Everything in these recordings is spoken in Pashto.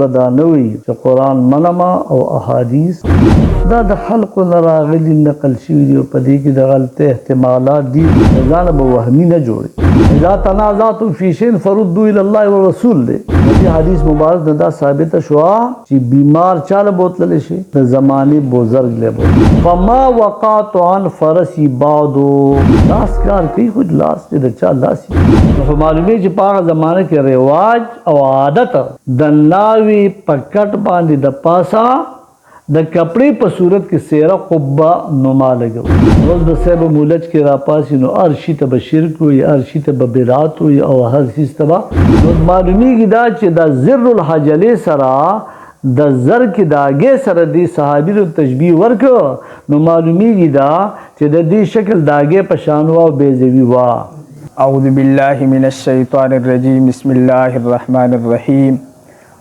بدانوي چې قرآن منما او احادیث دا د خلق لراغلی نقل شوی دی په دې کې د غلطه احتمالات دي ځان به وهمي نه جوړي اذا تنازعتم فی شیء فردوا الى الله والرسول دی دې حدیث مبارک دا ثابت شو چې بیمار چاله بوتل شي د زمانه بزرگ له فما وقعت عن فرسی بعدو لاس کار کوي خو لاس دې چا لاس نو معلومه چې په زمانه کې رواج او عادت د ناوی پکټ باندې د پاسا د کپڑے په صورت کې سیره قبه نما لګو روز د سبب مولج کې را پاسې نو ارشی ته شرک وي ارشی ته بدعت وي او هر څه تبا نو معلومیږي دا چې د زر الحجله سره د زر کې داګه سره دی صحابي ته تشبیه ورکو نو معلومیږي دا چې د دې شکل داګه په شان او بیزوی وا اعوذ بالله من الشیطان الرجیم بسم الله الرحمن الرحیم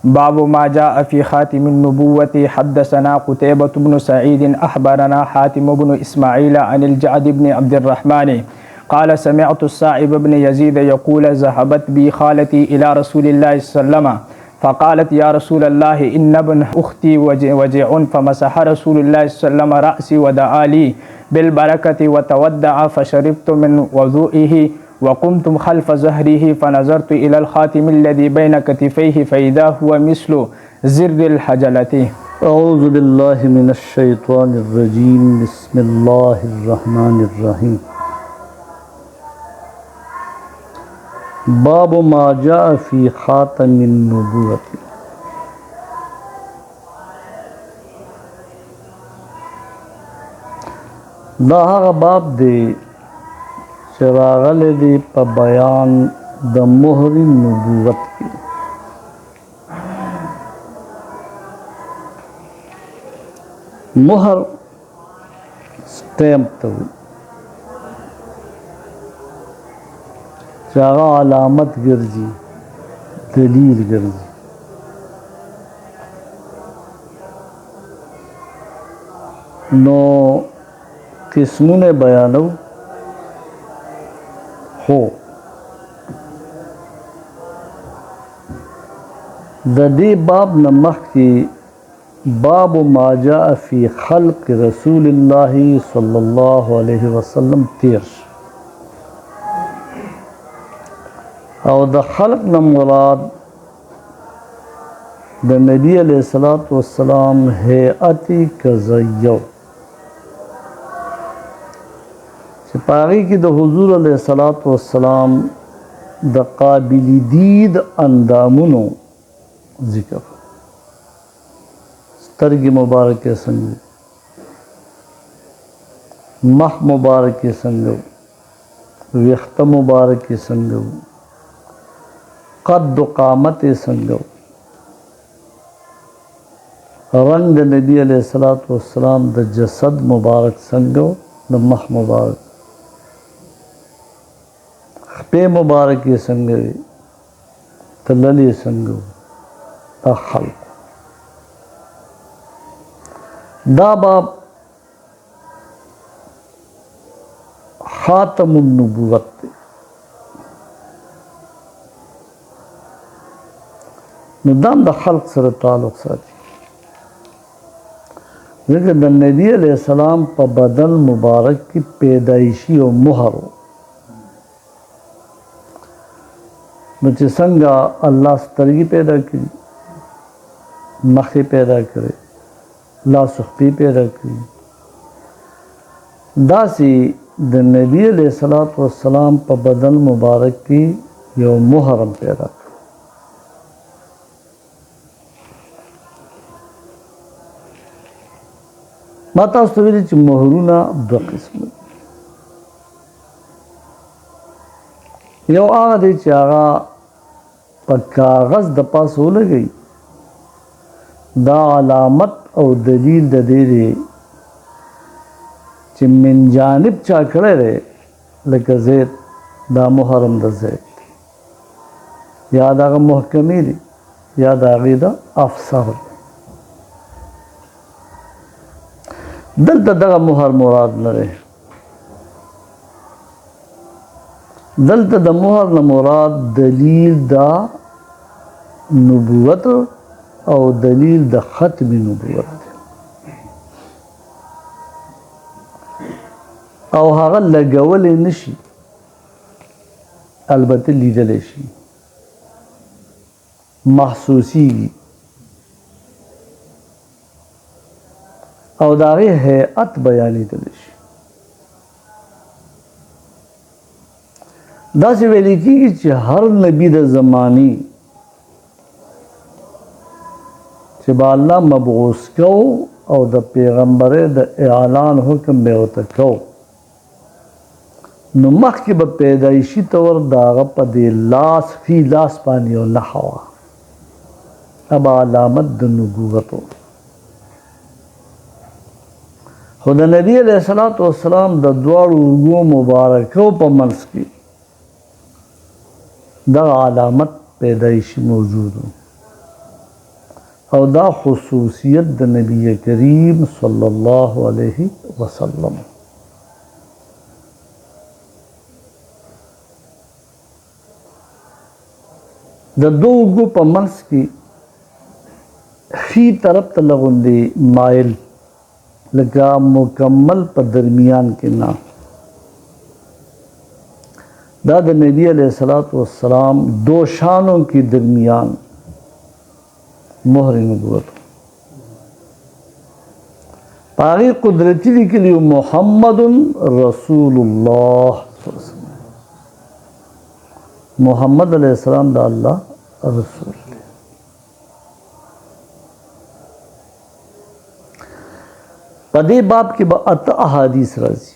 باب ما جاء في خاتم النبوة حدثنا قتيبة بن سعيد أخبرنا حاتم بن إسماعيل عن الجعد بن عبد الرحمن قال سمعت الصائب بن يزيد يقول ذهبت بي خالتي إلى رسول الله صلى الله عليه وسلم فقالت يا رسول الله إن ابن أختي وجع فمسح رسول الله صلى الله عليه وسلم رأسي ودعا لي بالبركة وتودع فشربت من وضوئه وقمتم خلف ظهره فنظرت إلى الخاتم الذي بين كتفيه فإذا هو مثل زر الحجلة أعوذ بالله من الشيطان الرجيم بسم الله الرحمن الرحيم باب ما جاء في خاتم النبوة دا هغه باب دی راغلی دی په بیان د مهر نبوت کې مهر سټیمپ ته وایي چې هغه علامت ګرځي دلیل ګرځي نو قسمونه بیانو هو د دې باب نه مخکې باب ما جاء فی خلق رسول الله صلی الله علیه وسلم تیر او د خلق نه مراد د نبی علیہ الصلوۃ والسلام هیئت کزیو چې پاغي کې د حضور علیه الصلوۃ والسلام د قابل دید اندامونو ذکر سترګې مبارکه څنګه مخ مبارکه څنګه ویښته مبارکه څنګه قد قامت څنګه رنگ د نبی علیہ الصلوۃ والسلام د جسد مبارک څنګه د مخ مبارک خپې مبارکې څنګه وي تللې څنګه دا خلق دا باب خاتم النبوت دی نو دا د خلق سره تعلق ساتي ځکه د نبی علیہ السلام په بدن مبارک کې پیدایشي او مهر نو چې څنګه الله سترګې پیدا کړي مخې پیدا کړي لاس خپې پیدا کړي داسې د نبی علیہ الصلوۃ والسلام په بدن مبارک کې یو محرم پیدا کړ ما تاسو ته ویلي چې مهرونه دوه قسم یو هغه دی چې هغه په کاغذ د پاسه ولګي دا علامت او دلیل د دې دی چې من جانب چا کړی دی لکه زید دا محرم د زید یا د هغه محکمې دی یا د هغې د افسر دلته دغه مهر مراد نه دی دلته د مهر نه مراد دلیل دا نبوت او دلیل د ختم نبوت دی او هغه لګولی نشي البته لیدلی شي محسوسیږي او د هغې هیئت بیانېدلی شي داسې ویل کېږي چې هر نبي د زمانې چې به الله مبعوث کو او د پیغمبرۍ د اعلان حکم به ورته کو نو مخکې به پیدایشي طور د هغه په دې لاس فی لاس باندې یو نښه وه ابا علامت د نبوت و خو د نبي علیه الصلاة والسلام د دواړو اوږو مبارکو په منځ کې دغه علامت پیدایشي موجود و او دا خصوصیت د نبی کریم صلی الله علیه وسلم د دو اوږو په منځ کې ښي طرف ته لغوندې مایل لکه مکمل په درمیان کې نه دا د نبی علیہ الصلوۃ والسلام دو شانوں کے درمیان مہر نبوت پاغی قدرتی لکلی محمد رسول اللہ محمد علیہ السلام دا اللہ رسول پدې باب کې به اته احادیث راځي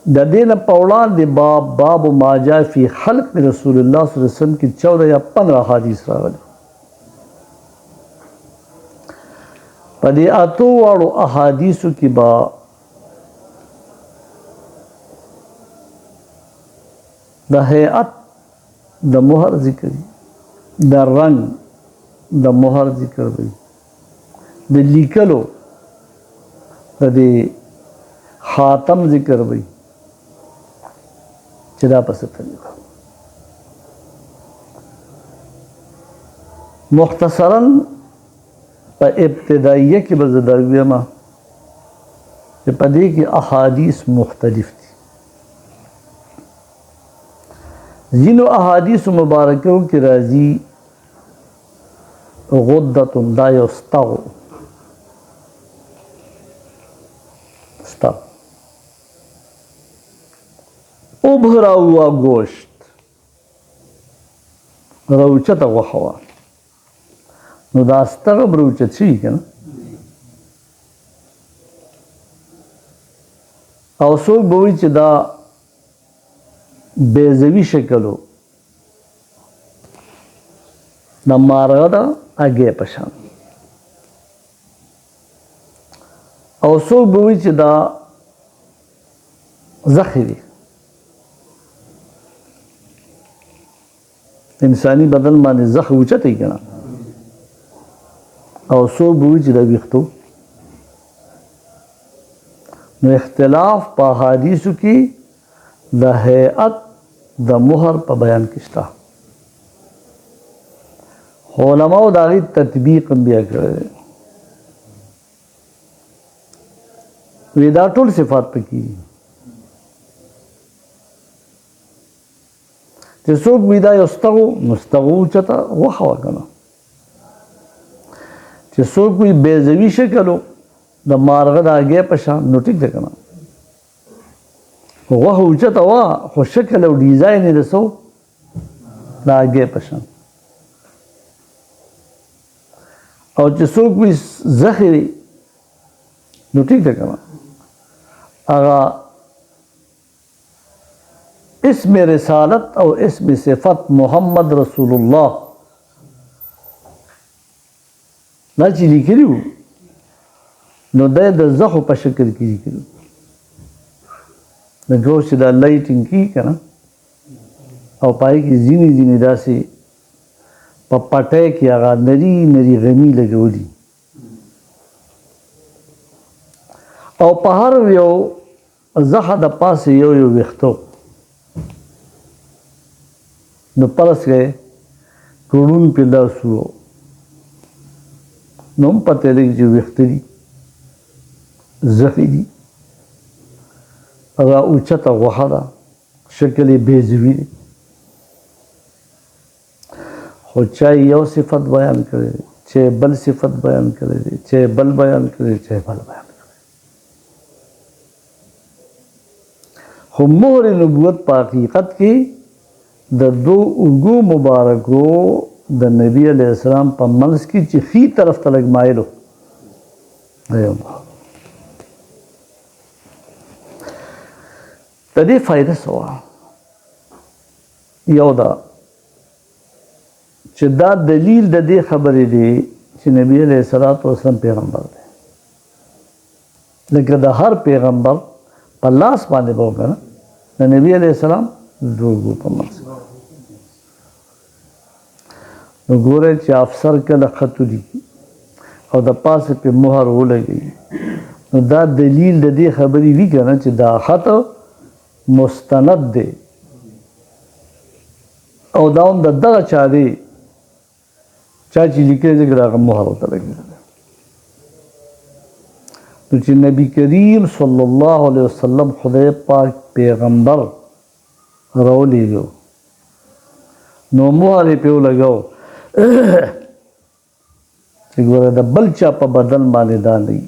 د دې نه په وړاندې باب ما جاء فی خلق رسول الله صلی الله علیه وسلم کې 14 یا 15 احادیث راغلي په دې اتو واړو احادیثو کې به د هیئت د مهر ذکر د رنگ د مهر ذکر وي د لیکلو د خاتم ذکر وي چې دا پس طریقه مختصراً په ابتدائیه کې به زه دروایم چې په دې کې احادیث مختلف دي ځینو احادیث مبارکو کې راځي غدة دا یو ستغو ابهرا ہوا گوشت روچت غوښه نو دا ستغه روچت شي کنه او څوک به وایي چې دا بیضوي شکلو د مارغه ده هګۍ په شان او څوک به وایي چې دا زخې دي انسانی بدن باندې زخ اوچته یې کنه او څوک به وایي چې دا ویښتو نو اختلاف په احادیثو کې د هیئت د مهر په بیان کې شته علماء د هغې تطبیق هم بیا کړی دی وی دا ټول صفات پکې دي چې څوک وي دا یو ستغو نو ستغو اوچته غوښه وه که نه چې څوک وي بیضوي شکلو د مارغه د هګۍ په شان نو ټیک ده که نه غوښه اوچته وه خو شکل او ډیزاین یې د څه د هګۍ په شان او چې څوک وي زخې نو ټیک ده که نه هغه اسم رسالت او اسم صفت محمد رسول الله دا چې لیکلي وو نو دی د زخو په شکل کې لیکلي وو لکه اوس چې دا لایټینګ کېږي که نه او په هغې کې ځینې ځینې داسې په پټۍ کې هغه نري نري غمي لګولي او په هر یو زخه د پاسه یو یو ویښتو نو پرس گئے کړون په لاس وو نو هم پته لګي چې ویښته دي زخې دي هغه اوچته غوښه ده شکل یې بیضوي دی خو چا یو صفت بیان کړی دی چې بل صفت بیان کړی دی چې بل بیان کړی دی چې بل بیان کړی خو مهر نبوت په حقیقت کې د دو اوږو مبارکو د نبی علیه السلام په منځ کې چې ښي طرف ته لږ مایل و د دې فایده څه وه یو دا چې دا دلیل د دې خبرې دی چې نبی علیه السلام پیغمبر دی لکه د هر پیغمبر په لاس باندې به وکړه د نبی علیه السلام دوږو په منځ نو ګوره چې افسر کله خط ولیکي او د پاسه پې مهر ولګوي نو دا دلیل د دې خبرې وي که نه چې دا خط مستند دی او دا هم د دغه چا دی چا چې لیکلی دی که د هغه مهر ورته لګېدلی نو چې نبی کریم صلی الله علیه وسلم خدای پاک پیغمبر راولېږو نو مهر یې پې ولګو چې ګوره د بل چا په بدن باندې دا نه وي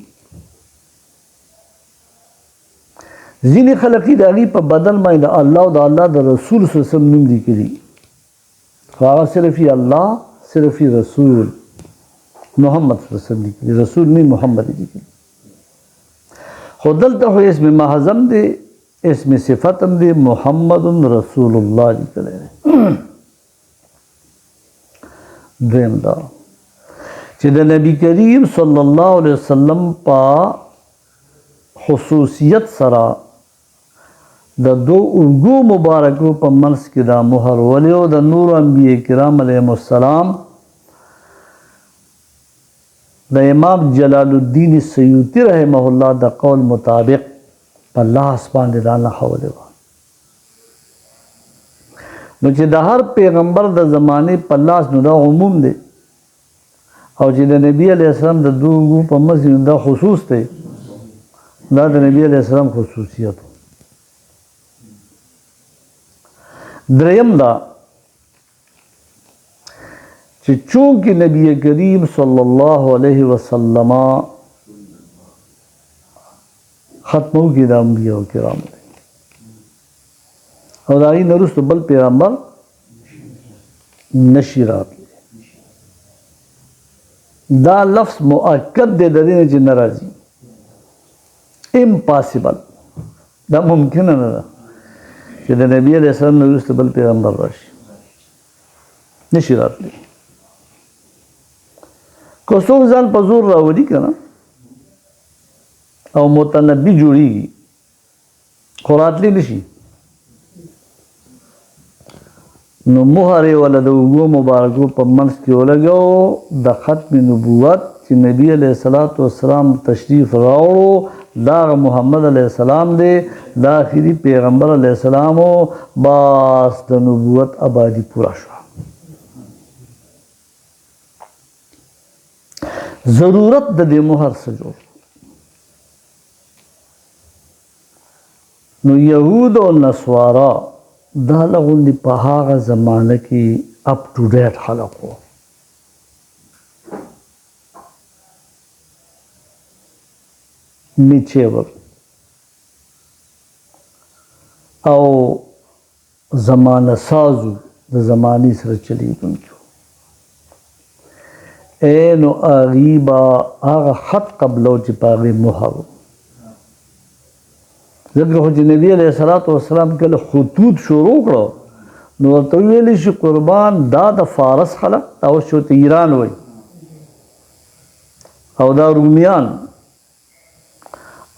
ځینې خلک د هغې په بدن باندې د الله او د الله د رسول صلی الله علیه وسلم نوم لیکلي خو هغه صرف یې الله صرف یې رسول محمد صلی الله علیه وسلم لیکلي رسول نه محمد یې لیکلي خو دلته خو اسم محضم دی اسم صفت هم دی محمد رسول الله لیکلی دی دویم دا چې د نبی کریم صلی الله علیه وسلم په خصوصیت سره د دو اوږو مبارکو په منځ کې دا مهر ولې او د نور انبیاء کرام علیهم السلام د امام جلال الدین سیوطي رحمه الله د قول مطابق په لاس باندې دا نښه ولې وه نو چې د هر پیغمبر د زمانې په لاس نو دا عموم دی او چې د نبی علیه السلام د دوه اوږو په منځ کې دا خصوص دی دا د نبی علیه السلام خصوصیت و دریم دا چې چونکې نبی کریم صلی الله علیه وسلم ختمو کې د انبیاء کرام دی او د هغې نه وروسته بل پیغمبر نشي راتلی دا لفظ مؤکد دی د دې نه چې نه راځي امپاسبل دا ممکنه نه ده چې د نبی علیه السلام نه وروسته بل پیغمبر راشي نشي راتلی که څوک ځان په زور راولي که نه او متنبي جوړېږي خو راتلی نشي نو مهر یې وله د اوږو مبارکو په منځ کې ولګو د ختم نبوت چې نبی علیه السلام تشریف راوړو دا محمد علیه السلام دی دا آخري پیغمبر علیه السلام و بس د نبوت آبادي پوره شوه ضرورت د دې مهر څه جوړ نو یهود او نصوارا دا لغوندې په هغه زمانه کې اپ ټو ډیټ خلق و میچیور او زمانه سازو د زمانې سره چلیدونکي نو هغې به هغه خط قبلو چې په هغې مهر ځکه خو چې نبي علیه السلام کله خطوط شروع کړو نو ورته ویلی شي قربان دا د فارس خلک دا اوس چې ورته ایران وایي او دا رومیان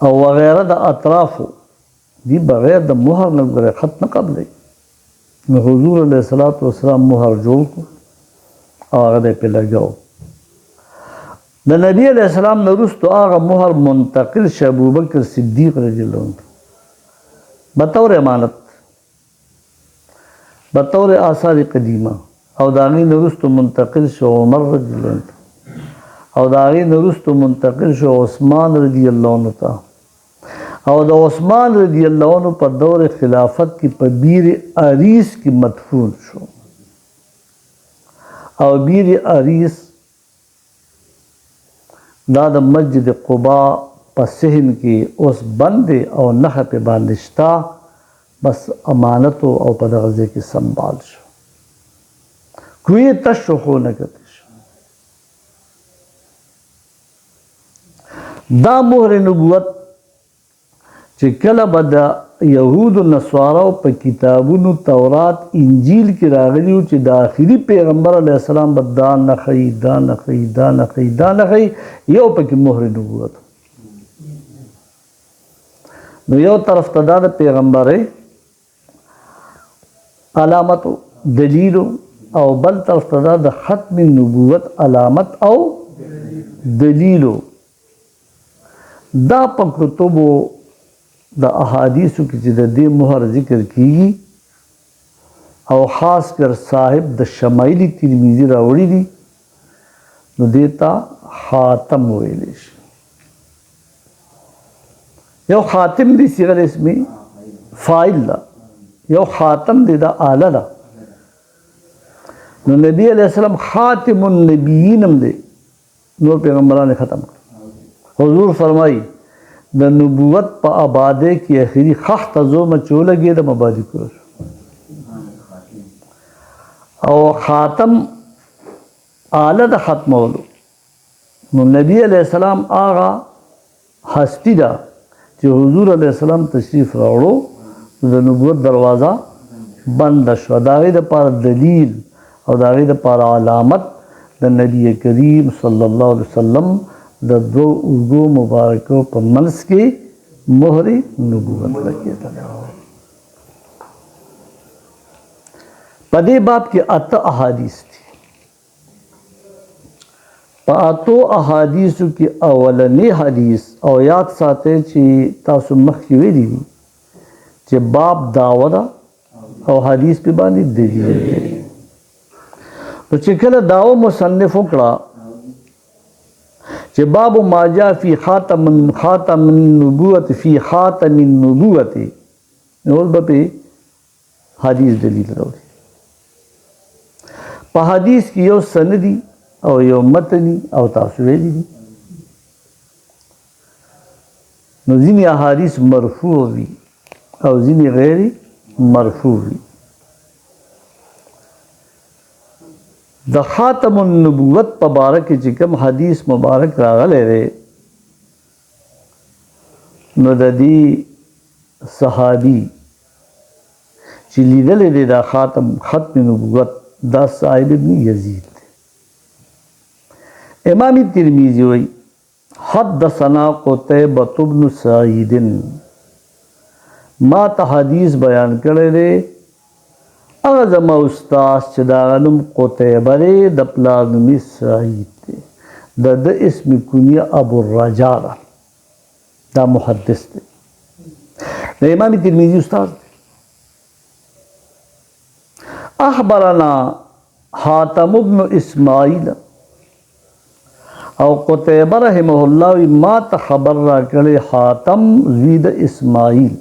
او وغیره د اطرافو دی بغیر د مهر نه ګوره خط نه قبلوي نو حضور علیه السلام مهر جوړ کړو او هغه دی پرې لګاو د نبی علیه السلام نه وروسته هغه مهر منتقل شي ابوبکر صدیق رضی الله عنه بطور امانت بطور آثار قدیمه او د هغې نه وروسته منتقل شو عمر رضی الله عنه او د هغې نه وروسته منتقل شو عثمان رضی الله عنه ته او د عثمان رضی الله عنه په دور خلافت کې په بیر عریس کې مدفون شو او بیر عریس دا د مسجد قبا په صحن کې اوس بند دی او نښه پې باندې شته بس امانت او په دغه ځای کې سنبال شو کوی تش شو خو نه کتې شو دا مهر نبوت چې کله به د یهودو نصاراو په کتابونو تورات انجیل کې راغلی و چې د آخري پیغمبر علیه السلام به دا نه ښیي دا نه ښیي دا نه ښیي دا نه ښیي یو پکې مهر نبوت نو یو طرف ته دا د پیغمبرۍ علامت دلیل او بل طرف ته دا د ختم نبوت علامت او دلیل دا په کتبو د احادیثو کې چې د دې مهر ذکر کیږي او خاص کر صاحب د شمایل ترمذی راوړي دي نو دیتا خاتم ویل شي یو خاتم دی صيغه اسمي فاعل ده یو خاتم دی دا آله ده نو نبی علیہ السلام خاتم النبیین هم دی نور پیغمبران ختم حضور فرمائی د نبوت په آباده کې اخري خخ ته زوم چولګي د مبادی کړ او خاتم آله د ختمولو نو نبی علیہ السلام آغا هستی دا چې حضور علیہ السلام تشریف راوړو د نبوت دروازه بند شو د هغې دپاره دلیل او د هغې دپاره علامت د نبی کریم صلی الله علیه وسلم د دو اوږو مبارکو په منځ کې مهر نبوت لګېدلی په دې باب کې 8 احادیث دي په 8 احادیثو کې اولنی حدیث او یاد ساتئ چې تاسو مخکې ویلي دي چې باب دعوه ده او حدیث په باندې دلیل دی نو چې کله دعوه مصنف وکړه چې باب ما جاء فی خاتم النبوت فی خاتم النبوت نو به حدیث دلیل راوړي په حدیث کې یو سندی او یو متنی او تاسو ویلي دي نو ځینې احادیث مرفوع وي او ځینې غیر مرفوع وي د خاتم النبوت په باره کې چې کوم حدیث مبارک راغلی دی نو د دې صحابي چې لیدلی دی دا ختم نبوت دا صاحب ابن یزید دی امام ترمذی وایي حدثنا قتيبة بن سعيد ما ته حدیث بیان کړی دی هغه زما استاد چې د هغه نوم قتیبه دی د پلار نوم یې سعید دی د اسم کنیه ابو الرجاء ده دا محدث دی د امام ترمذی استاد دی اخبرنا حاتم بن اسماعیل او قتیبه رحمه الله ما ته خبر را کړی حاتم زوی د اسماعیل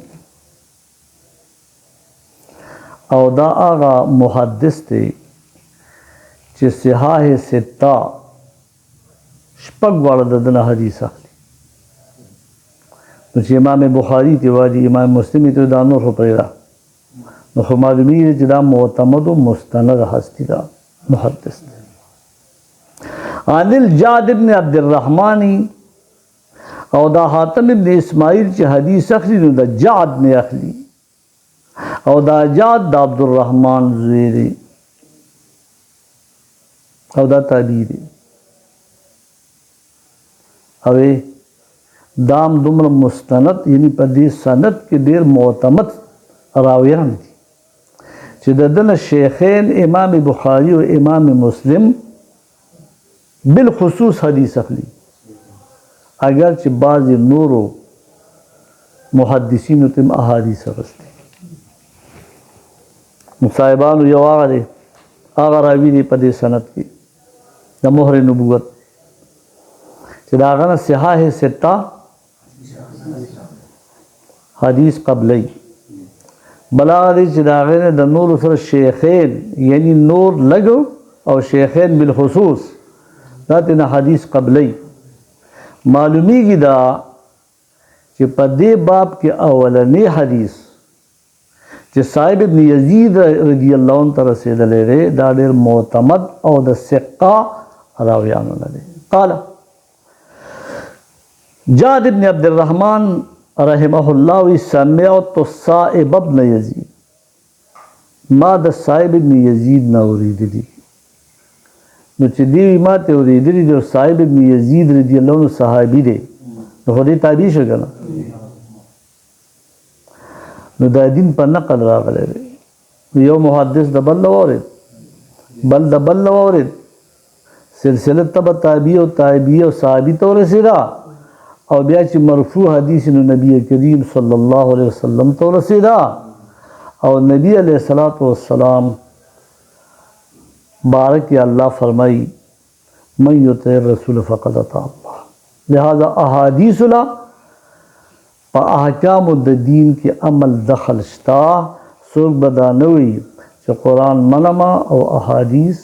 او دا آغا محدث دی چې صحاح ستا شپږ واړه د دنه حدیث اخلي نو چې امام بخاری ته وایي امام مسلم ته دا نور خو پرېږده نو خو معلومیږي چې دا معتمد و مستند هستی دا محدث دی عن الجعد بن عبد الرحمن او دا حاتم ابن اسماعیل چې حدیث اخلي نو دا جعد نه اخلي او دا جعد د عبدالرحمن زوی دی او دا تابعی دی او دام دومره مستند یعنی په دې سند کې ډېر معتمد راویان دي چې د دنه شیخین امام بخاری او امام مسلم بالخصوص حدیث اخلي اگر چې بعض نورو محدثینو تم احادیث اخلي صاحبانو یو هغه دی هغه راوي دی په دې سند کې د مهر نبوت چې دا غنه صحاح سته حدیث قبلی بلا دی چې دا غنه د نور سره شیخین یعنی نور لګو او شیخین بالخصوص دا تینا حدیث قبلی معلومیږي دا چې په دې باب کې اولنی حدیث چې صاحب ابن یزید رضی الله عنه ته رسېدلی دی دا ډېر معتمد او د ثقه راویانو نه دی. قال جاد ابن عبد الرحمن رحمه الله سمعت صائب ابن یزید ما د صاحب ابن یزید نه اورېدلي نو چې دی ما ته اورېدلي دی صاحب ابن یزید رضی الله عنه صحابي دی نو خو دې تابع شو که نه نو دا دین په نقل راغلی دی یو محدث د بل نه واورېد بل د بل نه واورېد سلسله تبع تابعي او تابعي او صحابي ته ورسېده او بیا چې مرفوع حدیث نو نبی کریم صلی الله علیه وسلم ته ورسېده او نبی علیه الصلاۃ والسلام بارک اللہ فرمائی من یطع الرسول فقد اطاع اللہ لہذا احادیث لا پا احکام د دین کی عمل دخل شتا سوک بدانوی چې قرآن منما او احادیث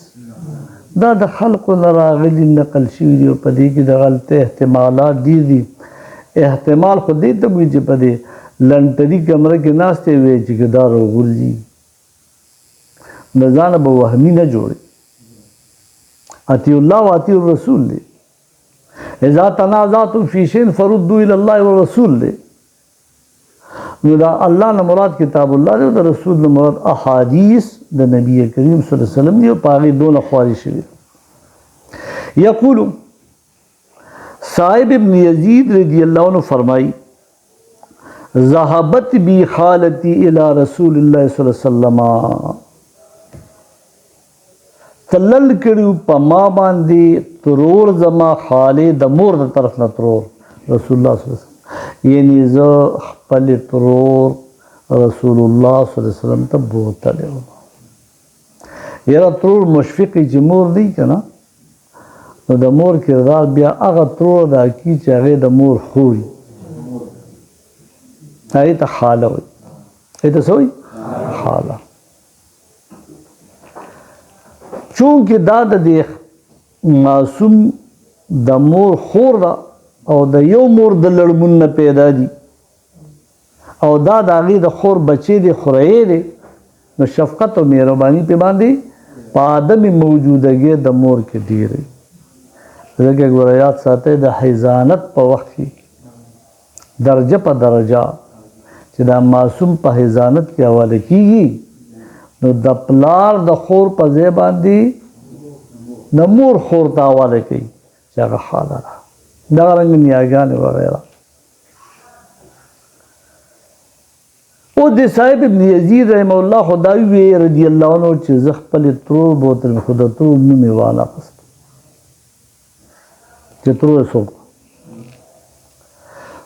دا د خلق لراغلی نقل شوی دی په دې کې د غلط احتمالات دي احتمال خو دې ته وایي چې په دې لنټري کمره کې ناستې وي چې دا راغورځي نو ځان به وهمي نه جوړي اطیعوا الله واطیعوا الرسول دی اذا تنازعتم فی شیء فردوا الی الله والرسول دی نو دا الله نه مراد کتاب الله دی او د رسول نه مراد احادیث د نبی کریم صلی الله علیه وسلم دی او په هغې دونه خواري شوي یقول صاحب ابن یزید رضی اللہ عنہ فرمائی ذهبت بی خالتی الى رسول اللہ صلی اللہ علیہ وسلم تلل کړو په ما باندې ترور زما خاله د مور د طرف نه ترور رسول الله صلی الله علیه وسلم یعنی زه خپل ترور رسول الله صلی الله علیه وسلم ته بوتلی وم یاره ترور مشفقې چې مور دی که نه نو د مور کردار بیا هغه ترور دا کی چې هغې د مور خوري هغې ته خاله وایي هغې ته څه وایي خاله چونکه دا د دې معصوم د مور خور ده او د یو مور د لړمون نه پیدا دي او دا د هغې د خور بچې دی خورهیې دی نو شفقت او مهرباني پې باندې په عدم موجودګۍ د مور کې ډېر وي ځکه ګوره یاد ساتئ د حیضانت په وخت کې درجه په درجه چې دا معصوم په حیضانت کې حواله کېږي نو د پلار د خور په ځای باندې د مور خور ته حواله کوي چې هغه خاله ده دغه رنګ نیاګانې وغیره او د صاحب ابن یزید رحمه الله خدای وی رضی الله عنه چې زه خپل ترور بوتل خو د ترور نوم یې وانخست چې ترور څوک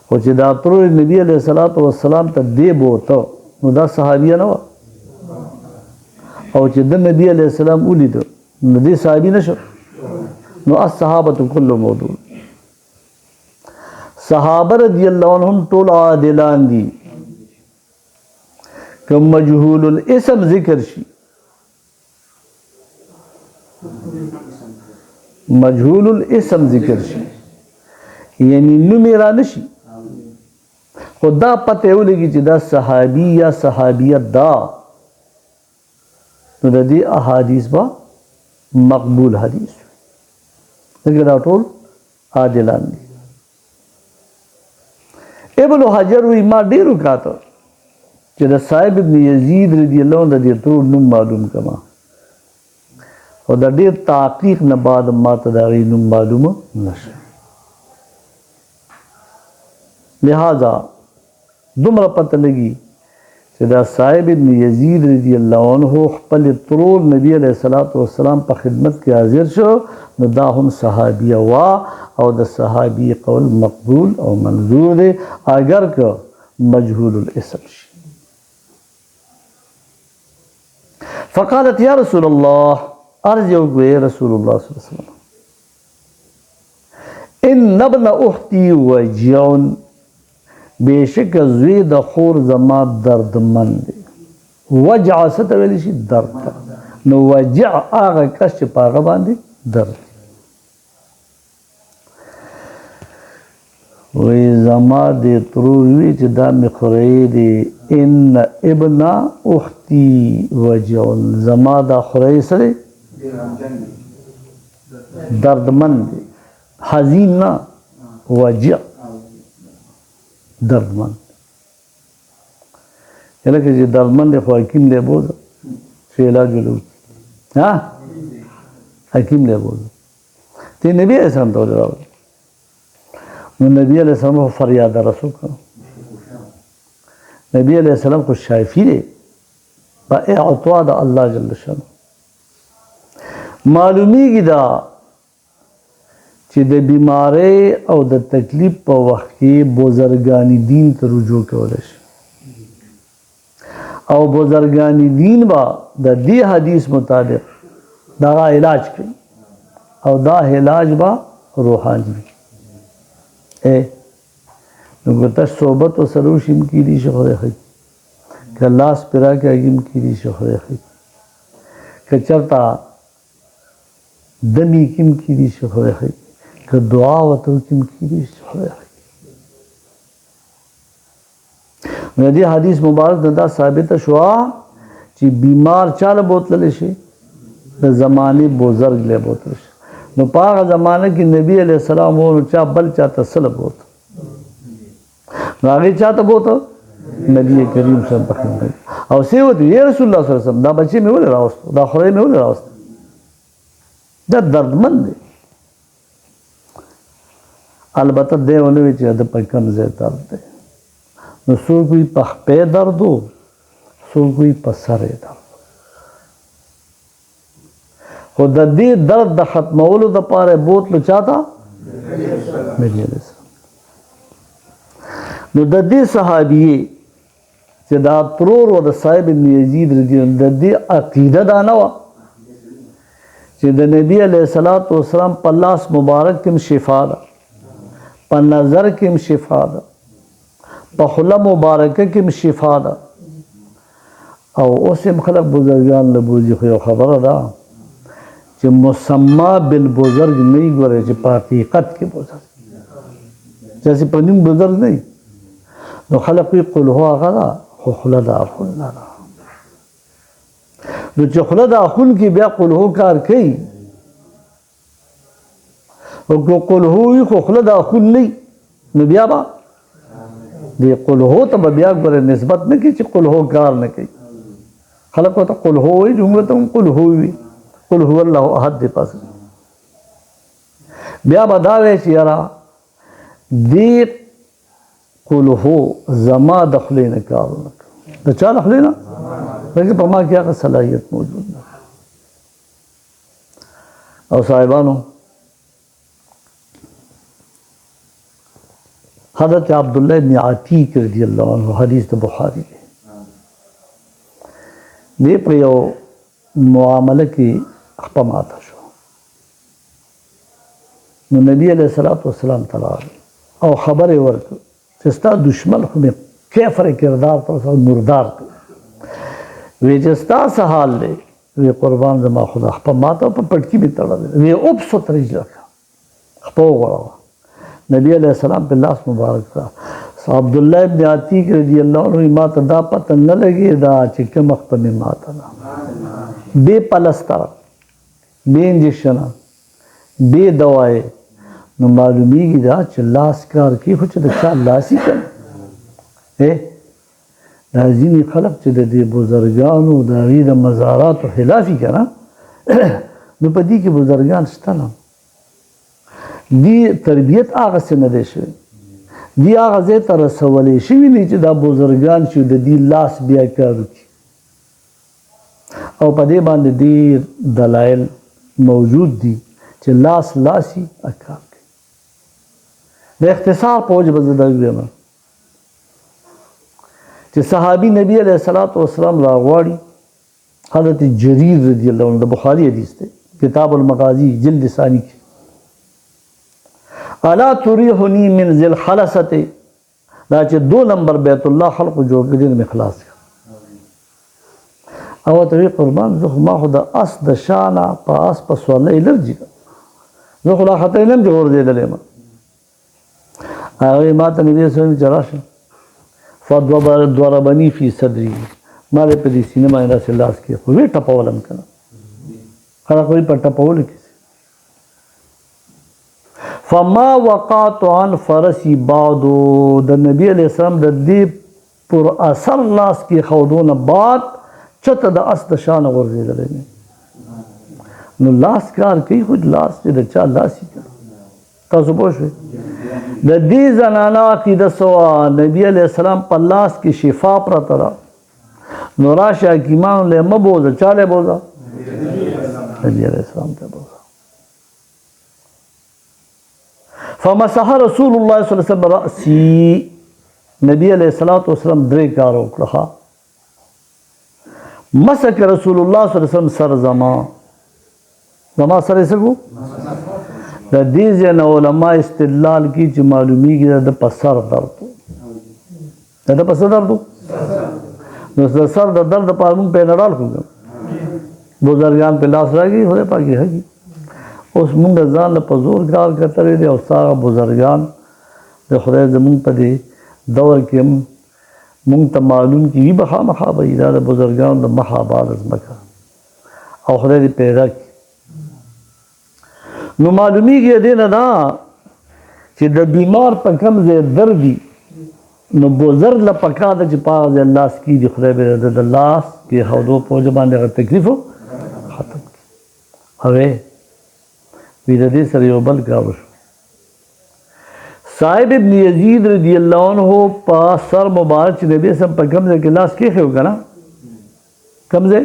خو چې دا ترور نبی علیه الصلاۃ والسلام ته دی بوته نو دا صحابیه نه وه او چې د نبی علیه السلام ولیده نو دې صحابي نه شو نو الصحابة کل موضوع صحابه رضی الله عنهم ټول عادلان دي که مجهول الاسم ذکر شي مجهول الاسم ذکر شي یعنی نوم یې را نشي خو دا پته ولګي چې دا صحابي یا صحابیه دا نو د دې احادیث به مقبول حدیث ځکه دا ټول عادلان دي ابن حجر وی ما ډېر وکاته چې د صاحب ابن یزید رضی الله عنه د دې ټول نوم معلوم کما او د ډېر تحقیق نه بعد ما ته د هغې نوم معلومه نشو لہذا دومره پته لګي چې دا صاحب ابن یزید رضی الله عنه خپل ترور نبی علیه الصلاۃ والسلام په خدمت کې حاضر شو نو دا هم صحابیه وا او د صحابي قول مقبول او منظور دی اگر که مجهول الاسم شي فقالت یا رسول الله عرض یو کوي رسول الله صلی الله علیه وسلم ان ابن اختی وجعن، بیشک زوی د خور زما دردمن دی. وجع څه ته ویلی شي؟ درد ته. نو وجع هغه کس چې په هغه باندې درد وی زما د ترور وی چې دا مې خورې دی. ان ابن اختی وجعن، زما دا خورې سره دردمن دی. حزین نه، وجع دردمن. لکه چې دردمن دی خو حکیم دی بوزه چې علاج ولو حکیم دی بوزه. تی نبی علیہ السلام ته راوړل، نو نبی علیہ السلام فریاد رسول کړو. نبی علیہ السلام کو شافی دی په اعطا د الله جل شانه. معلومیږي دا چې د بیماری او د تکلیف په وخت کې بزرګانی دین ته رجوع کولی شي، او بزرګانی دین با د دې حدیث مطابق دا علاج کوي، او دا علاج با روحانی وي. نو که تاسو صحبت ورسره وشي هم کیدای شي خدای ښه کړي، که لاس پرې راکړي هم کیدای شي خدای ښه کړي، که چېرته دمې کې هم کیدای شي خدای ښه کړي، که دعا ورته وکړي هم کیدای شي خدای ښه کړي. نو دې حدیث مبارک نه دا ثابته شوه چې بیمار چاله بوتللی شي؟ د زمانې بزرګ لی بوتلی شي. نو په هغه زمانه کې نبی علیہ السلام و، نو چا بل چاته څه بوته؟ نو هغې چاته بوته؟ نبی کریم صلی الله علیه وسلم. او سی وته یا رسول الله صلی الله علیه وسلم دا بچی مې ولې راوسته، دا خورۍ مې ولې راوسته؟ دا دردمند دی. البته دی ونه وی چې د په کوم ځای درد دی. نو څوک وي په خپې درد و، څوک وي په سر یې درد. خو د دې درد د ختمولو دپاره یې بوتلو چاته؟ نبي علیه السلام. نو د دې صحابیې چې دا ترور و د صاحب بن یزید رضی الله عنه، د دې عقیده دا نه وه چې د نبي علیه الصلاة والسلام په لاس مبارک کې هم شفا ده، په نظر کې هم شفا ده، په خوله مبارکه کې هم شفا ده. او اوس هم خلک بزرګان له بوځي. خو یو خبره ده چې مسما بالبزرګ نه وي، ګورئ چې په حقیقت کې بزرګ چې په نوم بزرګ نه وي. نو خلک وایي قل هو هغه ده، خو خوله د اخون نه ده. نو چې خوله د اخون کې بیا قل هو کار کوي، او که قل هو وي خو خوله د اخون نه وي، نو بیا به دې قل هو ته به بیا ګورئ نسبت نه کوي چې قل هو کار نه کوي. خلک ورته قل هو وایي، موږ ته هم قل هو وي، قل هو الله احد دی پس. بیا به دا وایي چې یاره دې قل هو زما د خولې نه کار ونه کړ. د چا د خولې نه؟ بلکې په ما کې هغه صلاحیت موجود نه. او صاحبانو، حضرت عبداللہ ابن عتیق رضی اللہ عنہ، حدیث د بخاری دی، دی په یو معامله کې خپه ماته شو. نو نبی علیہ الصلوۃ والسلام ته راغی او خبر یې ورکړ چې ستا دشمن خو مې کفر کردار ته مردار کړ. وی چې ستا څه حال دی؟ وی قربان زما خدا خپه ماته په پټکي مې تړلی. وی ابسط رجلک، خپه وغوړوه. نبی علیہ السلام په لاس مبارک را عبداللہ ابن عتیق رضی اللہ عنہ ما ته دا پته نه لګي دا چې کوم خپه مې ماته ده، بې پلستره، بې انجکشنه، بې دوایې. نو معلومیږي دا چې لاس کار کوي، خو چې د چا لاس یې کوي. دا ځینې خلک چې د دې بزرګانو د هغې د مزاراتو خلاف یي که نه، نو په دې کې بزرګان شته نه. دی تربیت هغسې نه دی شوی، دی هغه ځای ته رسولی شوي نه چې دا بزرګان چې د دې لاس بیا کار وکړي. او په دې باندې ډېر دلایل موجود دي چې لاس لاسي کار کوي. د اختصار په وجه به زه دا ووایم چې صحابي نبی علیه الصلاة والسلام راغواړي. حضرت جریر رضی الله عنه، د بخاري حدیث دی، کتاب المغازی جلد ثانی کې. الا تریحنی من ذی الخلصۃ دا چې 2 نمبر بیت الله خلق جوړ کړي دین اخلاص او ته قربان زه ما خو د اس د شانه په اس په سوالې لرجی زه خو لا خطر نه جوړ دی دلما هغه ما ته نبی سره جراشه فضربني فی صدری ما دې په دې سینه باندې رسول الله کې خو وی ټپولم کنه خلک وی په ټپول کې فما وقعت عن فرسی بعد د نبی علیہ السلام د دې پر اثر لاس کې خودونه بعد چته د اس د شان ورزیدل نو لاس کار کوي خو لاس دې د چا لاسي تاسو پوه شئ د دې زنانه عقیده سوا نبی علیہ السلام په لاس کې شفا پرته ده نو راشه حکیمان له مبوزه چاله بوزه نبی علیہ السلام ته بوزه فمسح رسول الله صلی الله علیه وسلم رأسی نبی علیہ السلام درې کار وکړه مسح رسول الله صلی الله علیه وسلم سر زما سره سکو د دې ځنه علما استدلال کی چې معلومیږي د پسر درد د پسر درد نو د سر د درد په اړه په نړال کوم بزرګان په لاس راګي هره پاګي هغي اوس موږ ځان په زور کار کوي دي او ساره بزرګان د خدای زمون په دې دور کې موږ ته معلوم کی به مخابه د بزرګان د محابات زمکه او خدای دې پیدا نو معلومیږي دې نه دا چې د بیمار په کم ځای دردي نو بزرګ له پکا د چې پاز الله سکی دی خدای به د الله کې هودو په باندې تکلیف ختم اوه وی د دې سره یو بل کار وشو صاحب ابن یزید رضی الله عنه په سر مبارک چې نبی سم په کم ځای کې لاس کې خو کنه کم ځای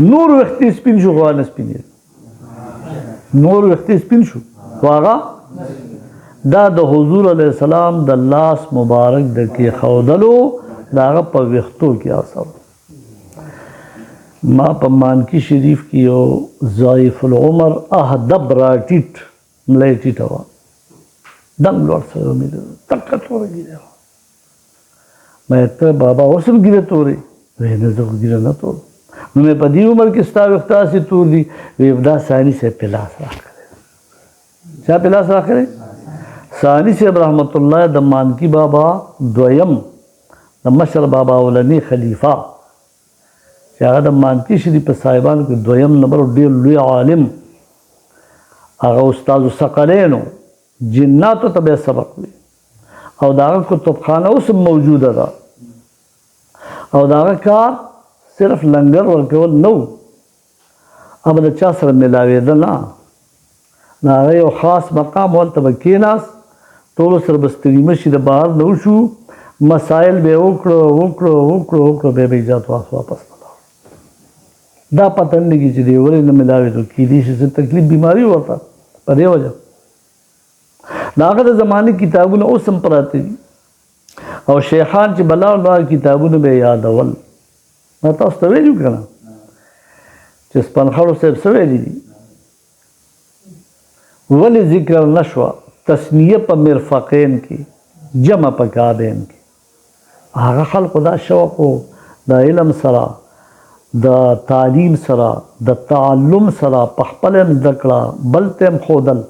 نور وخت سپین شو غوانه سپین نور وخت سپین شو واغه دا د حضور علیہ السلام د لاس مبارک د کې خودلو داغه په وختو کې اثر ما په مانکی شریف کې یو ضعیف العمر اهدب راټیټ ملایټی تا دم لور سره مې تک تورې مې ته بابا اوسم ګیره تورې وې نه زه ګیره نه تور نو مې په دې عمر کې ستا وخت سي تور دي وې دا ثاني سے پلاس راکړي چا پلاس راکړي ثانی سے رحمت الله د مانکی بابا دویم د مشر بابا اولنی خلیفہ چې هغه د مانکی شریف په صاحبانو کې دویم نمبر ډیر لوی عالم هغه استاد ثقلینو جناتو ته سبق وی او داغه کتابخانه اوس موجوده ده او داغه کار صرف لنګر ورکول نو اوبه د چا سره ملاوي ده نه هغه یو خاص مقام ولته کېناس ټول سره بستری مشي د بهر نو شو مسائل به وکړو به اجازه واپس دا پتن لګي چې دی ورې نه ملاوي ته کې دي چې تکلیف بیماری ورته په دې وجه داغه د زمانه کتابونه اوس هم پراته دي او شیخان چې بلا الله کتابونه به یادول ما تاسو ته ویلو کنه چې سپنخړو صاحب سوي دي ولی ذکر نشوا تسنیه په مرفقین کې جمع په کابین کې هغه خلق دا شوق د علم سره د تعلیم سره د تعلم سره په خپل ذکر بل تم خودل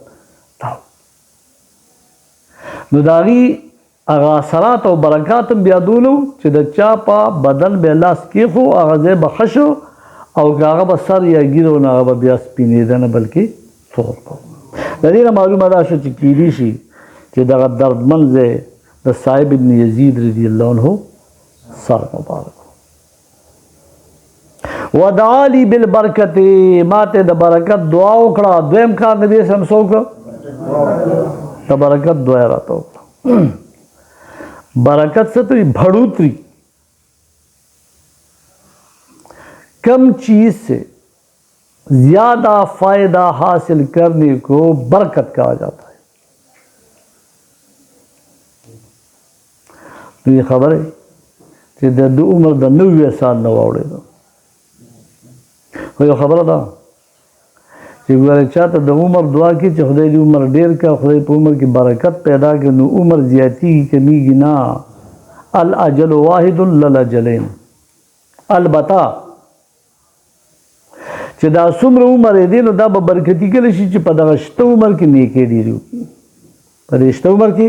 نو داغي هغه اثرات او برکات بیا دونو چې د چا په بدن به لاس کې خو هغه بخښو او هغه به سر یا ګیرو نه هغه بیا سپینې نه بلکې څور کو د دې معلومه ده چې کیدی شي چې دغه دردمن ځای د صاحب ابن یزید رضی الله عنه سر مبارک ودعا لی بالبرکت ماته د برکت دعا وکړه دویم کار نبی سم څوک د برکت دعا راته برکت څه ته بڑھوتری کم چیز سے زیادہ فائدہ حاصل کرنے کو برکت کہا جاتا ہے تو یہ خبر ہے کہ د عمر د 90 سال نو اوړي خو یو خبره ده چې ګوره چاته د عمر دعا کې چې خدای دې عمر ډیر کا خدای په عمر کې برکت پیدا کړي نو عمر زیاتیږي کمیږي نه الاجل واحد للاجلین البته چې دا څومره عمر دی نو دا به برکتي کلی شي چې په دغه شته عمر کې نیکي ډېرې وکړي په دې شته عمر کې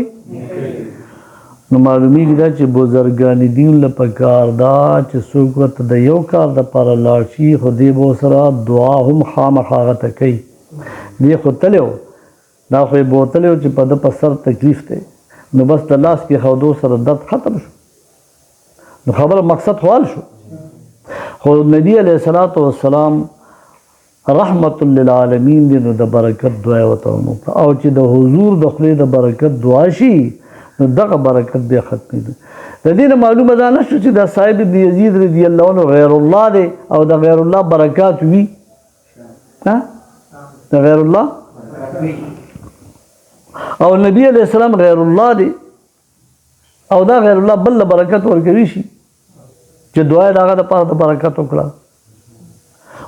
نو معلومیږي دا چې بزرګان دین له پکار دا چې څوک ورته د یو کار دپاره لاړ شي خو دې به ورسره دعا هم خامخا هغه ته کوي دې خو تللی و دا خو یې بوتلی و چې په ده په سر تکلیف دی نو بس د لاس کې ښودو سره درد ختم شو نو خبره مقصد خو حل شو خو نبی علیه الصلاة والسلام رحمت للعالمین دی نو د برکت دعا یې ورته وکړه او چې د حضور د خولې د برکت دعا شي نو دغه برکت بیا ختمېږي د دې نه معلومه دا نه شو چې دا صاحب ابن یزید رضی الله عنه غیر الله دی او د غیر الله برکات وي د غیر الله او نبی علیہ السلام غیر الله دی او دا غیر الله بل برکت ورکوي شي چې دعا یې د هغه دپاره د برکت وکړه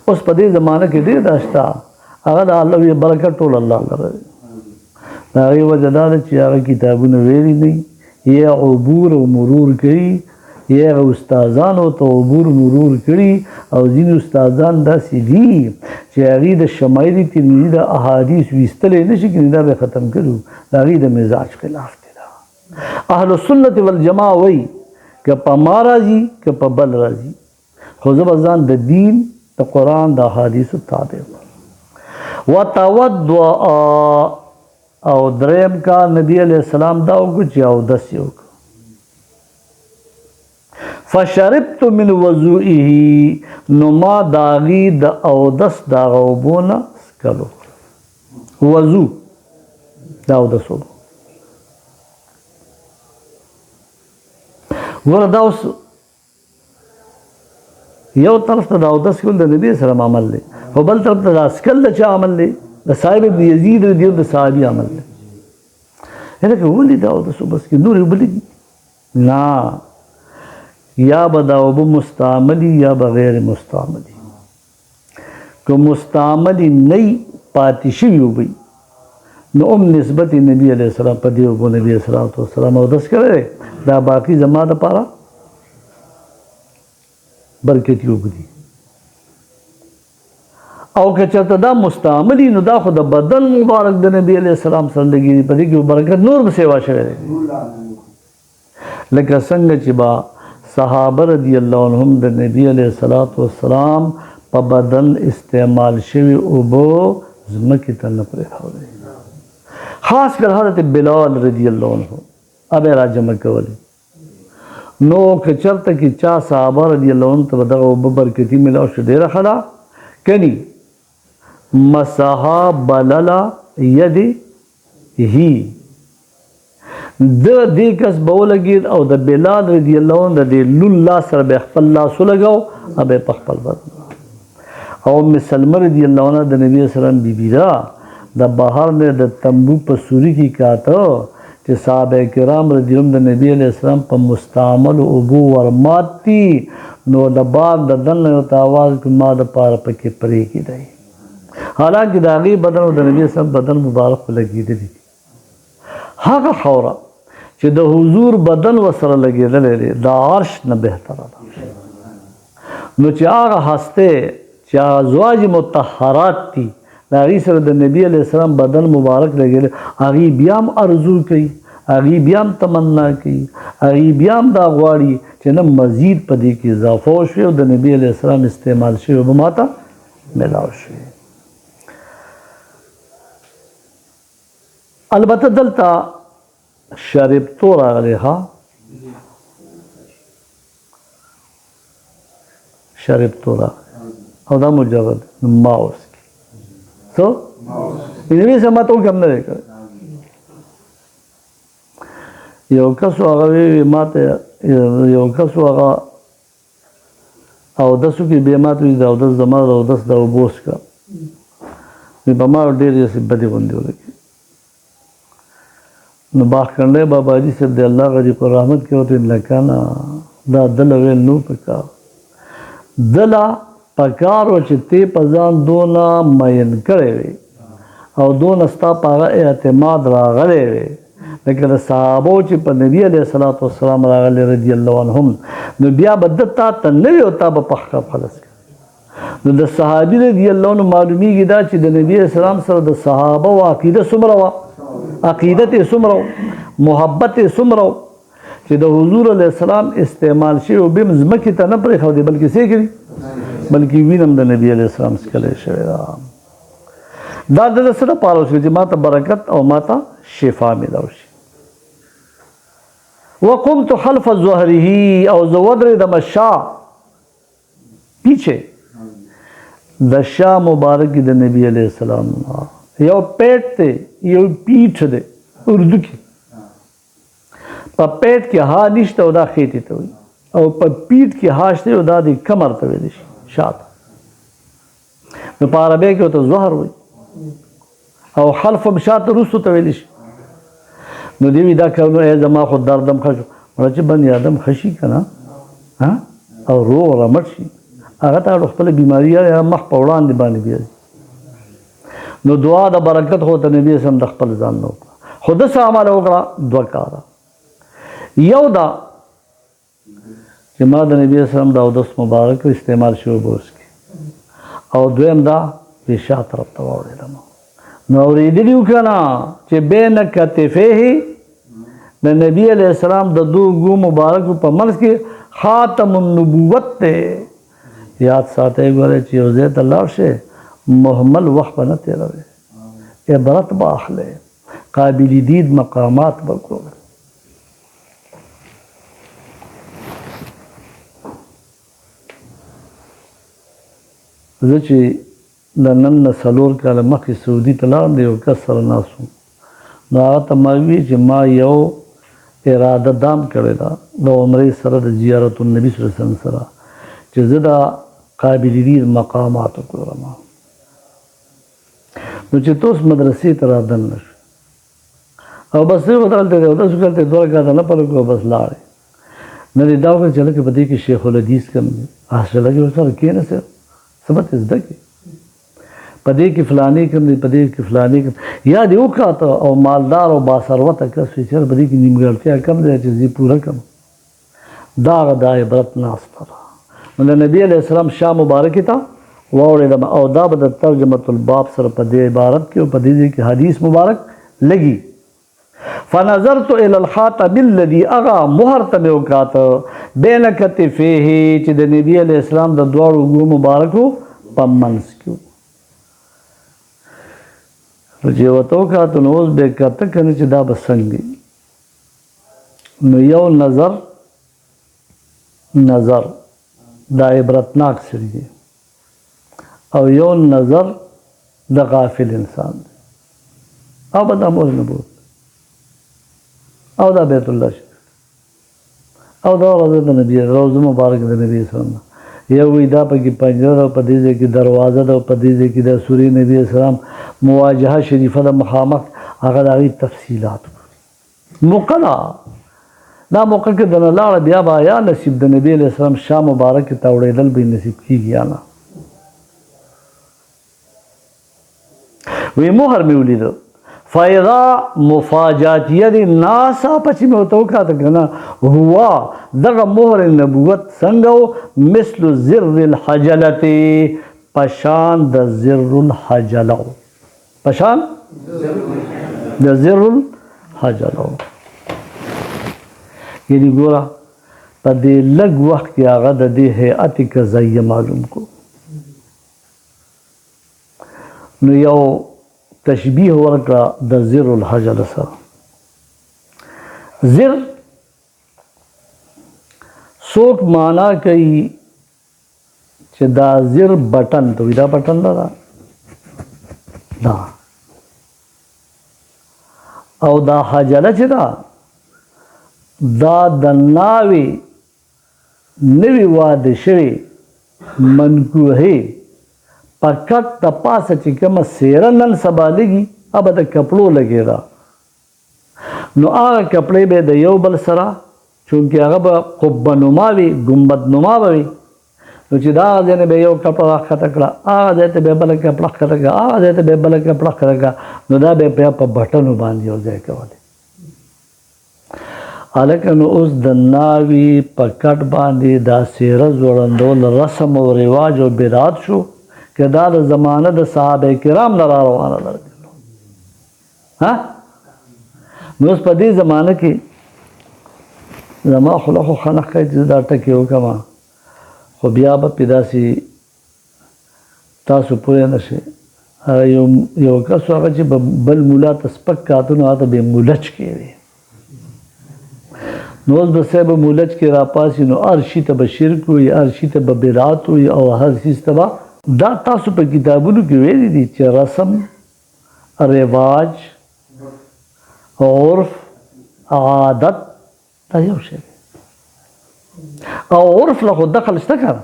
اوس په دې زمانه کې ډېر دا شته هغه د الله برکت ټول الله لره دی د هغې وجه دا ده چې هغه کتابونه ویلي دی یا عبور او مرور کوي یا هغه استادانو ته عبور مرور کړي او ځینې استادان داسې دي چې هغې د شمایل ترمذي د احادیث ویستلی نه شي کړي دا به ختم کړو د هغې د مزاج خلاف دی دا اهل سنت والجماعه وایي که په ما راځي که په بل راځي خو زه به ځان د دین د قرآن د احادیثو تابع وتودع او دریم کار نبی علیہ السلام دا وکړو چې اودس یې وکړو فشربت من وضوئه نو ما د هغې د اودس د هغه اوبو نه څښل وکړو وضو د اودس اوبو ګوره دا اوس یو طرف ته د اودس کول د نبي سره عمل دی خو بل طرف ته د اسکل د چا عمل دی د صاحب ابن یزید رضی الله د صحابي عمل دی لکه ولې دا اودس وبس کې نور اوبه لګي نه یا به دا اوبه مستعملي یا به غیر مستعملي که مستعملي نه پاتې شوي اوبه نو نسبت نبی علیہ السلام په دې اوبو نبی علیہ السلام اودس کړی دا باقي زما دپاره برکتي اوبه دي او که چېرته دا مستعملي نو دا خو د بدن مبارک د نبی علیہ السلام سره لګېږي په دې کې برکت نور به سیوا شوی دی لکه څنګه چې با صحابه رضی الله عنهم د نبی علیہ السلام په بدن استعمال شوي اوبه ځمکې ته نه پرېښودی خاص کر حضرت بلال رضی الله عنه اب را جمع کولی نو که چرته کې چا صحابه رضی الله عنه ته دغه اوبه برکتي ملاو شو ډېره ښه ده کني مسحا بللا یدی هی د دې کس به ولګېد او د بلال رضی الله عنه د دې لون لاس سره به خپل لاس ولګاو او به په خپل بدن او ام سلمه رضی الله عنها د نبی سلام بیبي ده د بهر نه د تنبو په سوري کې کاته چې صحابه کرام رضی الله د نبی علیہ السلام په مستعمل اوبو ورماتي نو د باد د دن یو آواز کو ما د پاره پکې پرې کېدی حالانکه د هغې بدن او د نبی اسلام بدن مبارک لګېدلی هغه خاوره چې د حضور بدن ورسره لګېدلی دی د عرش نه بهتره ده نو چې هغه هسته چې ازواج مطهرات دي د هغې سره د نبی علیہ السلام بدن مبارک لګېدلی هغې بیا هم ارزو کوي هغې بیا هم تمنا کوي هغې بیا هم دا غواړي چې نه مزید په دې کې اضافه وشوي او د نبی علیہ السلام استعمال شوي اوبه ماته ملاو شوي البته دلته شربتو راغلی ها شربتو راغلی او دا مجرد ما وسکي څه نبي سره ماته حکم نه دی کړی یو کس هغه وی ماته یو کس هغه اودسو کې بیا ماته وي د اودس زما د اودس د اوبو څښه مې په ما ډېرې بدې غوندې ولګېدې نو باغکنډی بابا جي صاحب د الله غني په رحمت کې ورته لکانه دا دله ویل نو پکار دله پکارو چې ته په ځان دونه مین کړی وي او دونه ستا په هغه اعتماد راغلی وي لکه د صحابو چې په نبي علیه الصلاة والسلام راغلی رضي الله عنهم نو بیا به ده تا ته نه وي او تا به په حقه خلاص کړي نو د صحابي رضي الله عنه معلومیږي دا چې د نبي علیه السلام سره د صحابه و عقیده څومره وه عقیدت یې څومره محبت یې څومره چې د حضور علیه السلام استعمال شوی او بیا ځمکې ته نه پرېښودې بلکې څه کړي بلکې وینم د نبي علیه السلام څکلی شوی ده دا د څه دپاره وشوه چې ما ته برکت او ما ته شفا میلاو شي وقمت خلف ظهره او زه ودرېدم شا پیچھے د شا مبارک د نبی علیه السلام یو پیټ دی یو پیټ دی اردو کې په پیټ کې ها نشته او دا خېټې ته وایي او په پیټ کې ها شته او دا د کمر ته ویلی شي شاته نو په عربی کې ورته ظهر وایي او خلف هم شاته وروستو ته ویلی شي نو دی وی دا کارونه ای زما خو دردم ښه شو مړه چې بني آدم ښه شي که نه او روغ رمټ شي هغه ته اړو خپله بیماري مخ په وړاندې باندې بیا نو دعا د برکت خو ته نبي اسلام د خپل ځان نه وکړه خو ده څه عمل وکړه دوه کاره یو دا چې ما د نبي اسلام د اودس مبارک استعمال شوی به وڅکي او دویم دا چې شا طرف ته واوړېدم نو اورېدلي وو که نه چې بین کتفیه د نبي علیه السلام د دو اوږو مبارکو په منځ کې خاتم النبوت دی یاد ساتئ ګورئ چې یو ځای ته لاړ شئ محمل وخت به نه تېروئ عبرت به اخلئ قابل دید مقامات به ګورئ زه چې د نن نه 4 کاله مخکې سعودي ته لاړم د یو کس سره ناست وم نو هغه ته ما وویل چې ما یو اراده دام کړې ده د عمرې سره د زیارت النبي صلی الله علیه وسلم سره چې زه د قابل دید مقامات وګورم نو چې ته اوس مدرسې ته رادننه شو او بس زه به دلته دی اودس وکړلته 2 رکعته نفل وکړو بس لاړې نه دې دا وکړل چې هلکه په دې کې شیخ الحدیث کم دی حاصله کې ورسره کېناستې څه به ته زده کړې په دې کې فلانې کم دی په دې کې فلانې کم یا دې وکاته او مالدار او باثروته کس وي چې په دې کې نیمګړتیا کم دی چې زه پوره کړم دا هغه د عبرت ناسته ده نو د نبي علیه السلام شا مبارکې ته واوړېدم او دا به د ترجمة الباب سره په دې عبارت کې او په دې ځای کې حدیث مبارک لګي فنظرت الى الخاتم الذي اغا مهر ته مې وکاته بین کتفیه چې د نبي علیه السلام د دواړو اوږو مبارکو په منځ کې چې ورته وکاته نو اوس به یې کته که نه چې دا به څنګه نو یو نظر دا عبرتناک سړي دی او یو نظر د غافل انسان دی او به دا مور نبوت او دا بیت الله شریف او دا روضه د نبی روضه مبارک د نبی اسلام یو وی دا پکې پنجره ده په دې ځای کې دروازه ده په دې ځای کې د سورې نبی اسلام مواجهه شریفه د مخامخ هغه د هغې تفصیلات موقع ده دا موقع کې دنه لاړه بیا به یا نصیب د نبی علیه السلام شا مبارک ته اوړېدل به نصیب کېږي یا نه وی مهر مې ولیده فاذا مفاجاتیه دی ناسا پچې مې ورته وکاته که نه هو دغه مهر نبوت څنګه و مثل زر الحجلتې پشان د زر الحجله و پشان د زر الحجله و یعنی ګوره په دې لږ وخت کې هغه د دې هیئت قضایه معلوم کو نو یو تشبیه ورکړه د زر الحجله سره زر څوک معنا کوي چې دا زر بټن ته وي دا بټن ده دا او دا حجله چې ده دا د ناوې نوې واده شوې منکوحې په کټ د پاسه چې کومه څېره نن سبا لګي هغه به د کپړو لګېده نو هغه کپړې به د یو بل سره چونکې هغه به قبه نما وي ګمبد نما به وي نو چې دا ځای نه به یو کپړه راښکته کړه، هغه ځای ته به بله کپړه ښکته کړه، هغه ځای ته به بله کپړه ښکته کړه، نو دا به بیا په بټنو باندې یو ځای کولی. هلکه نو اوس د ناوې په کټ باندې دا څېره ځوړندول رسم او رواج او بدعت شو که دا د زمانه د صحابه کرام نه را روانه ده. نو اوس په دې زمانه کې زما خوله خو ښه نه ښکاري چې زه دا ټکې وکړم، خو بیا به پې داسې تاسو پوه نه شئ. یو کس هغه چې بل مولا ته سپک کاته نو هغه ته به مولچ کوي. نو اوس به صاحب مولچ کې راپاسي نو هر شي ته به شرک وي، هر شي ته به بدعت وي او هر څیز ته به دا تاسو په کتابونو کې ویلي دي چې رسم، رواج، عرف، عادت دا یو شی دی. او عرف له خو دخل شته که نه،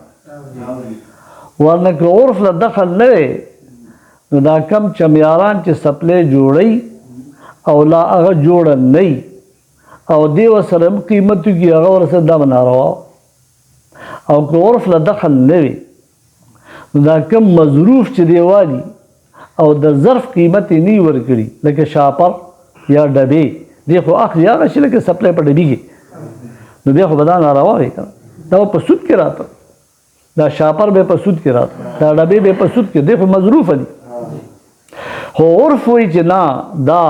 ورنه که عرف له دخل نه وی نو دا کم چمیاران چې سپلی جوړوي او لا هغه جوړه نه وي او دی ورسره هم قیمت وکړي هغه ورسره دا به ناروا. او که عرف له دخل نه وي نو دا کم مظروف چې دی والي او د ظرف قیمت یې نه وي ورکړي لکه شاپر یا ډبې دی خو اخلي هغه شي لکه سپلی په ډبي کې، نو بیا خو به دا ناروا وي که نه. دا په سود کې راته، دا شاپر به په سود کې راته، دا ډبې به په سود کې، دی خو مظروفه دي. خو عرف وایي چې نه دا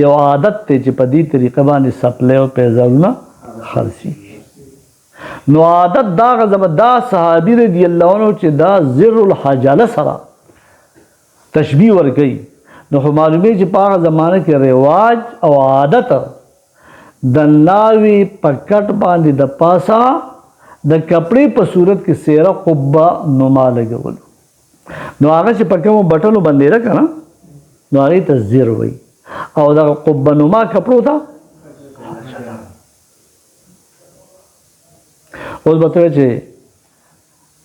یو عادت دی چې په دې طریقه باندې سپلی او پیزارونه خرڅېږي. نو عادت دا غزه دا صحابي رضی الله عنه چې دا زر الحجله سره تشبیه ورکوي، نو خو معلومې چې په هغه زمانه کې رواج او عادت د ناوې په کټ باندې د پاسه د کپړې په صورت کې څېره قبه نما لګولو، نو هغه چې په کومو بټنو باندې ده که نه نو هغې ته زر وایي او دغه قبه نما کپړو ته اوس به ته وایې چې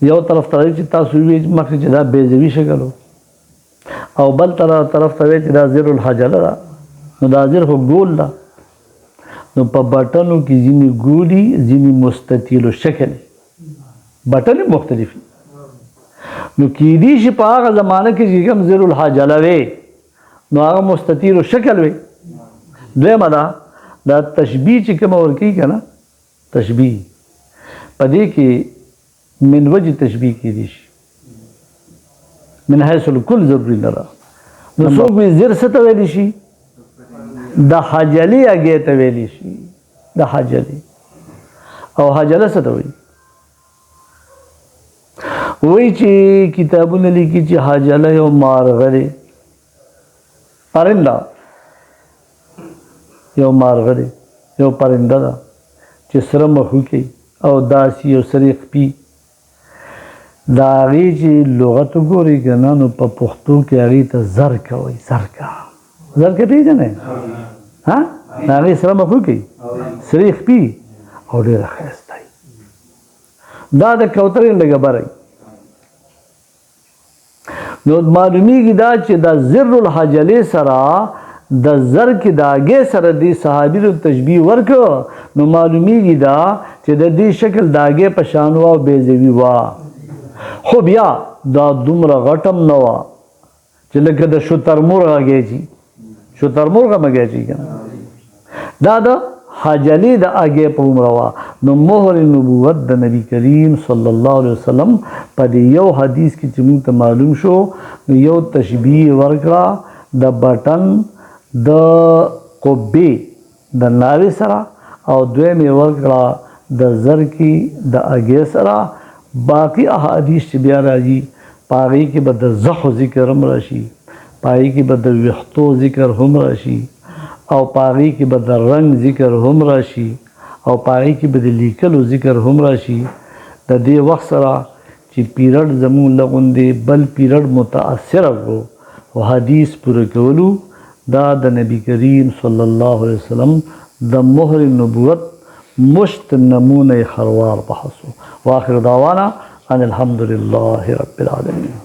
یو طرف ته چې تاسو ویې مخکې چې دا بیضوي شکل او بل طرف ته وایې چې دا زر الحجله ده، نو دا زر خو ګول ده، نو په بټنو کې ځینې ګولي ځینې مستطیل شکل، بټنې مختلف دي. نو کیدی شي په هغه زمانه کې چې کوم زر الحجله وی نو هغه مستطیل شکل وی. دویمه ده دا تشبیه چې کومه ورکوي که نه، تشبیه په دې کې من وجه تشبیه کیدی شي، من حیث الکل ضروري نه ده. نو څوک وایي زر څه ته ویلی شي؟ د حجلې هګۍ ته ویلی شي، د حجلې. او حجله څه ته وایي؟ وایي چې کتابونه لیکي چې حجله یو مارغه دی، پرنده، یو مارغه دی، یو پرنده ده چې سره مخوکي او داسې یو سرې خپي. د هغې چې لغت وګورئ که نه نو په پښتو کې هغې ته زرکه وایي، زرکه. زرکه پېژنئ؟ د هغې سره مخوکي، سرې خپي او ډېره ښایسته وي. دا د کوترې لږه بره نو معلومیږي دا چې دا زر الحجلې سره د زر کې د هګۍ سره دې صحابي ته تشبیه ورکړه، نو معلومیږي دا چې د دې شکل د هګۍ په شان وه او بیضوي وه. خو بیا دا دومره غټم نه وه چې لکه د شترمرغ هګۍ چې شترمرغ هم هګۍ چې که نه دا د حجلې د هګۍ په عمره وه. نو مهر نبوت د نبي کریم صلی الله علیه وسلم په دې یو حدیث کې چې موږ ته معلوم شو نو یو تشبیه ورکړه د بټن د قبې د ناوې سره او دویم یې ورکړه د زر کې د هګۍ سره. باقي احادیث چې بیا راځي په هغې کې به د زخو ذکر هم راشي، په هغې کې به د ویښتو ذکر هم راشي او په هغې کې به د رنګ ذکر هم راشي او په هغې کې به د لیکلو ذکر هم راشي. د دې وخت سره چې پیرډ زموږ له غوندې بل پیرډ متاثره کړو او حدیث پوره کولو دا د نبی کریم صلی الله علیه وسلم د مهر نبوت مشت نمونه خروار بحثو. واخر دعوانا ان الحمد لله رب العالمين.